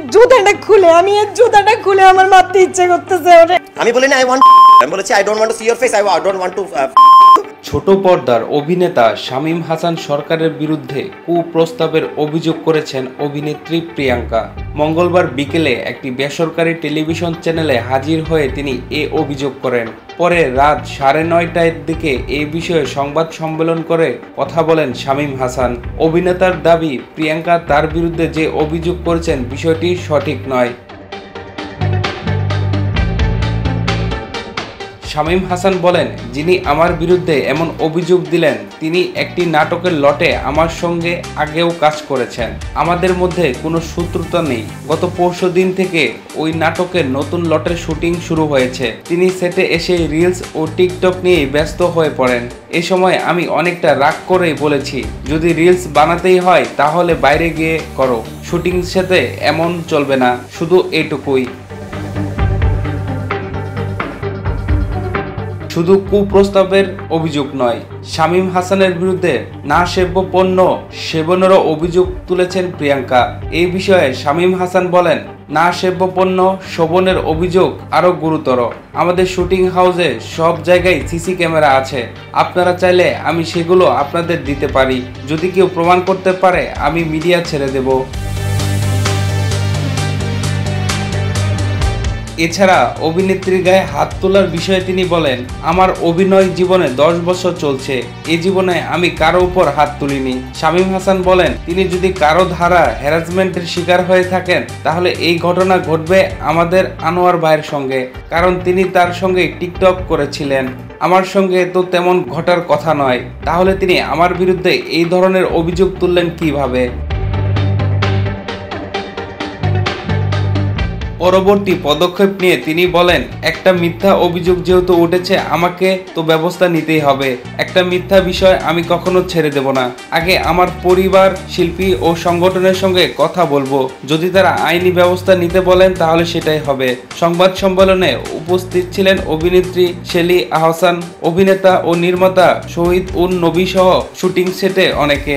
আমি এই জুতাটা খুলে আমার মারতে ইচ্ছে করতেছে ওরে। আমি বলি না আমি বলেছি I don't want to C your face, I don't want to. ছোট পর্দার অভিনেতা শামীম হাসান সরকারের বিরুদ্ধে কুপ্রস্তাবের অভিযোগ করেছেন অভিনেত্রী প্রিয়াঙ্কা। মঙ্গলবার বিকেলে একটি বেসরকারি টেলিভিশন চ্যানেলে হাজির হয়ে তিনি এ অভিযোগ করেন। পরে রাত 9:30টার দিকে এই বিষয়ে সংবাদ সম্মেলন করে কথা বলেন শামীম হাসান। অভিনেতার দাবি, প্রিয়াঙ্কা তার বিরুদ্ধে যে অভিযোগ করেছেন বিষয়টি সঠিক নয়। শামীম হাসান বলেন, যিনি আমার বিরুদ্ধে এমন অভিযোগ দিলেন তিনি একটি নাটকের লটে আমার সঙ্গে আগেও কাজ করেছেন। আমাদের মধ্যে কোনো শত্রুতা নেই। গত পরশুদিন থেকে ওই নাটকের নতুন লটের শুটিং শুরু হয়েছে। তিনি সেটে এসে রিলস ও টিকটক নিয়ে ব্যস্ত হয়ে পড়েন। এ সময় আমি অনেকটা রাগ করেই বলেছি, যদি রিলস বানাতেই হয় তাহলে বাইরে গিয়ে করো, শুটিং সাথে এমন চলবে না। শুধু এইটুকুই। শুধু কুপ্রস্তাবের অভিযোগ নয়, শামীম হাসানের বিরুদ্ধে না সেব্য পণ্য সেবনেরও অভিযোগ তুলেছেন প্রিয়াঙ্কা। এই বিষয়ে শামীম হাসান বলেন, না সেব্য পণ্য সেবনের অভিযোগ আরও গুরুতর। আমাদের শুটিং হাউসে সব জায়গায় সিসি ক্যামেরা আছে। আপনারা চাইলে আমি সেগুলো আপনাদের দিতে পারি। যদি কেউ প্রমাণ করতে পারে আমি মিডিয়া ছেড়ে দেব। এছাড়া অভিনেত্রীর গায়ে হাত তোলার বিষয়ে তিনি বলেন, আমার অভিনয় জীবনে 10 বছর চলছে। এই জীবনে আমি কারো উপর হাত তুলিনি। শামীম হাসান বলেন, তিনি যদি কারো ধারা হ্যারাসমেন্টের শিকার হয়ে থাকেন তাহলে এই ঘটনা ঘটবে আমাদের আনোয়ার ভাইয়ের সঙ্গে, কারণ তিনি তার সঙ্গে টিকটক করেছিলেন। আমার সঙ্গে তো তেমন ঘটার কথা নয়। তাহলে তিনি আমার বিরুদ্ধে এই ধরনের অভিযোগ তুললেন কিভাবে? পরবর্তী পদক্ষেপ নিয়ে তিনি বলেন, একটা মিথ্যা অভিযোগ যেহেতু উঠেছে আমাকে তো ব্যবস্থা নিতেই হবে। একটা মিথ্যা বিষয় আমি কখনো ছেড়ে দেব না। আগে আমার পরিবার, শিল্পী ও সংগঠনের সঙ্গে কথা বলবো। যদি তারা আইনি ব্যবস্থা নিতে বলেন তাহলে সেটাই হবে। সংবাদ সম্মেলনে উপস্থিত ছিলেন অভিনেত্রী শেলী আহসান, অভিনেতা ও নির্মাতা শহীদ উন নবী সহ শুটিং সেটে অনেকে।